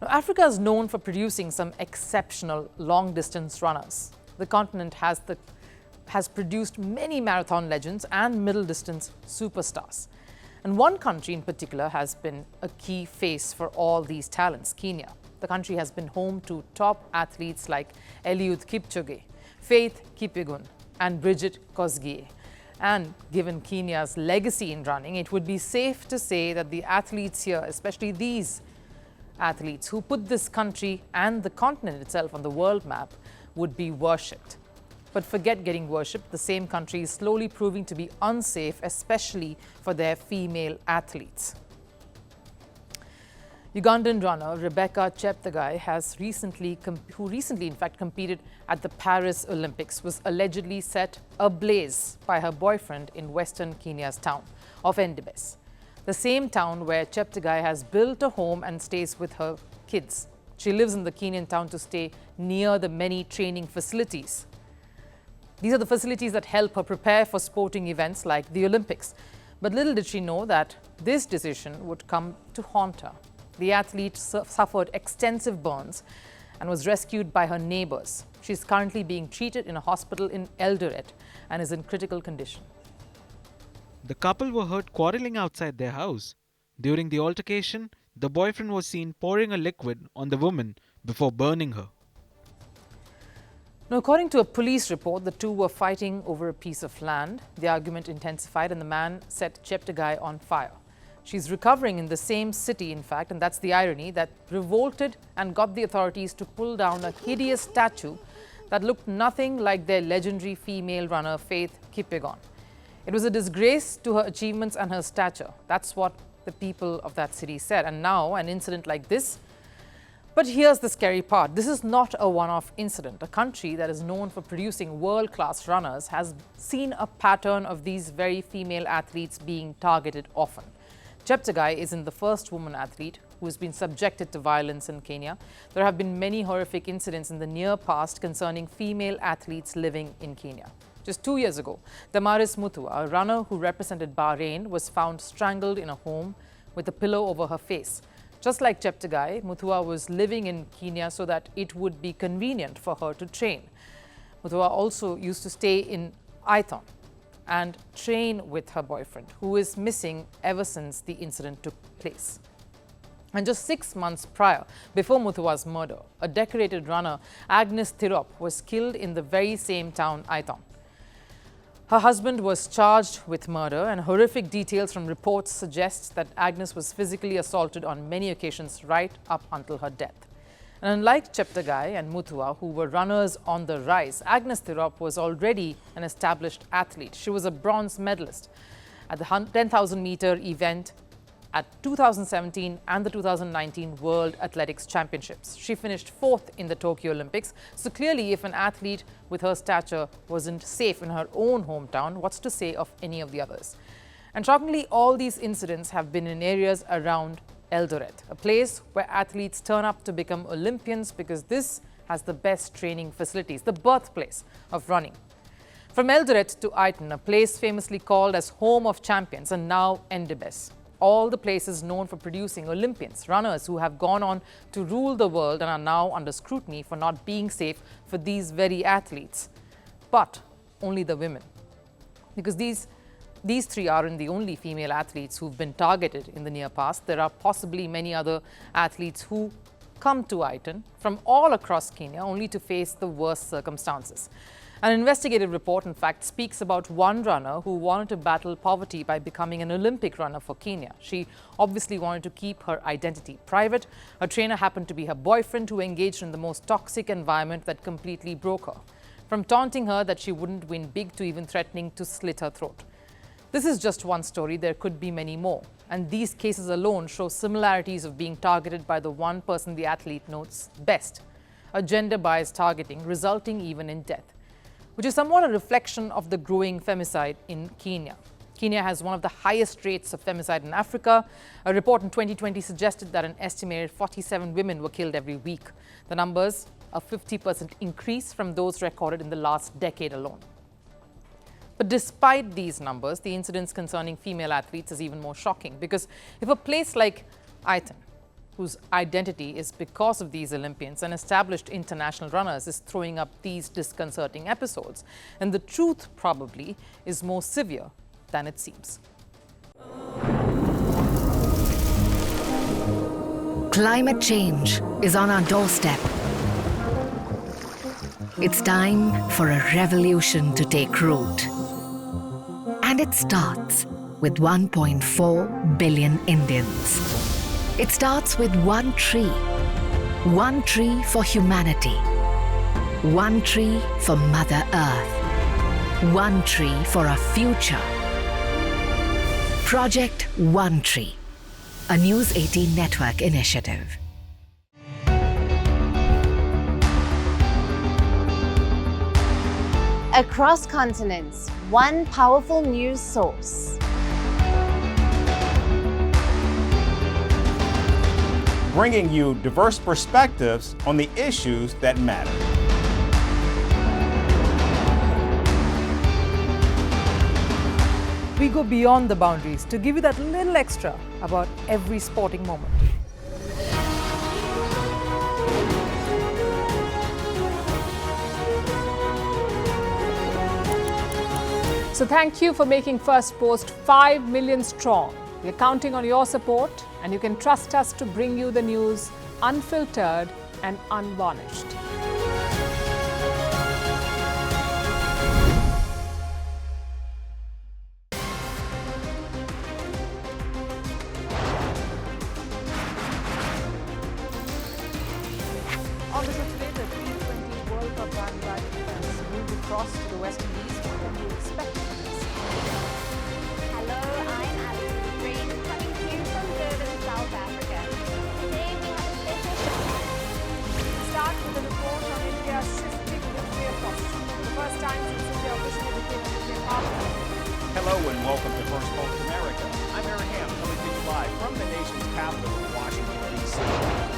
Now, Africa is known for producing some exceptional long-distance runners. The continent has produced many marathon legends and middle-distance superstars. And one country in particular has been a key face for all these talents, Kenya. The country has been home to top athletes like Eliud Kipchoge, Faith Kipyegon, and Bridget Kosgei. And given Kenya's legacy in running, it would be safe to say that the athletes here, especially these athletes who put this country and the continent itself on the world map, would be worshipped. But forget getting worshipped, the same country is slowly proving to be unsafe, especially for their female athletes. Ugandan runner Rebecca Cheptegei who recently in fact competed at the Paris Olympics, was allegedly set ablaze by her boyfriend in western Kenya's town of Endebess, the same town where Cheptegei has built a home and stays with her kids. She lives in the Kenyan town to stay near the many training facilities. These are the facilities that help her prepare for sporting events like the Olympics. But little did she know that this decision would come to haunt her. The athlete suffered extensive burns and was rescued by her neighbors. She is currently being treated in a hospital in Eldoret and is in critical condition. The couple were heard quarreling outside their house. During the altercation, the boyfriend was seen pouring a liquid on the woman before burning her. Now, according to a police report, the two were fighting over a piece of land. The argument intensified and the man set Cheptegei on fire. She's recovering in the same city, in fact, and that's the irony, that revolted and got the authorities to pull down a hideous statue that looked nothing like their legendary female runner, Faith Kipyegon. It was a disgrace to her achievements and her stature. That's what the people of that city said. And now, an incident like this. But here's the scary part. This is not a one-off incident. A country that is known for producing world-class runners has seen a pattern of these very female athletes being targeted often. Cheptegei isn't the first woman athlete who has been subjected to violence in Kenya. There have been many horrific incidents in the near past concerning female athletes living in Kenya. Just 2 years ago, Damaris Mutua, a runner who represented Bahrain, was found strangled in a home with a pillow over her face. Just like Cheptegei, Mutua was living in Kenya so that it would be convenient for her to train. Mutua also used to stay in Ithon and train with her boyfriend, who is missing ever since the incident took place. And just 6 months prior, before Mutua's murder, a decorated runner, Agnes Tirop, was killed in the very same town, Ithon. Her husband was charged with murder, and horrific details from reports suggest that Agnes was physically assaulted on many occasions right up until her death. And unlike Cheptegei and Mutua, who were runners on the rise, Agnes Tirop was already an established athlete. She was a bronze medalist at the 10,000-meter event at 2017 and the 2019 World Athletics Championships. She finished 4th in the Tokyo Olympics. So clearly, if an athlete with her stature wasn't safe in her own hometown, what's to say of any of the others? And shockingly, all these incidents have been in areas around Eldoret, a place where athletes turn up to become Olympians because this has the best training facilities, the birthplace of running. From Eldoret to Ithon, a place famously called as home of champions, and now Endebess. All the places known for producing Olympians, runners who have gone on to rule the world and are now under scrutiny for not being safe for these very athletes. But only the women. Because these three aren't the only female athletes who've been targeted in the near past. There are possibly many other athletes who come to Ithon from all across Kenya only to face the worst circumstances. An investigative report, in fact, speaks about one runner who wanted to battle poverty by becoming an Olympic runner for Kenya. She obviously wanted to keep her identity private. Her trainer happened to be her boyfriend, who engaged in the most toxic environment that completely broke her. From taunting her that she wouldn't win big to even threatening to slit her throat. This is just one story. There could be many more. And these cases alone show similarities of being targeted by the one person the athlete knows best. A gender-biased targeting resulting even in death, which is somewhat a reflection of the growing femicide in Kenya. Kenya has one of the highest rates of femicide in Africa. A report in 2020 suggested that an estimated 47 women were killed every week. The numbers, a 50% increase from those recorded in the last decade alone. But despite these numbers, the incidents concerning female athletes is even more shocking, because if a place like Ithon whose identity is because of these Olympians and established international runners, is throwing up these disconcerting episodes. And the truth probably is more severe than it seems. Climate change is on our doorstep. It's time for a revolution to take root. And it starts with 1.4 billion Indians. It starts with one tree for humanity, one tree for Mother Earth, one tree for a future. Project One Tree, a News 18 network initiative. Across continents, one powerful news source. Bringing you diverse perspectives on the issues that matter. We go beyond the boundaries to give you that little extra about every sporting moment. So thank you for making Firstpost 5 million strong. We're counting on your support, and you can trust us to bring you the news unfiltered and unvarnished. Obviously today, the T20 World Cup bandwagon has moved across to the West Indies. What can you expect from this? Hello, I'm Alison Green, coming to you from Durban, South Africa. Today we have a special show. We'll start with a report on India's shifting nuclear posture. For the first time since India officially became a nuclear power. Hello and welcome to Firstpost America. I'm Aaron Ham, coming to you live from the nation's capital, Washington, D.C.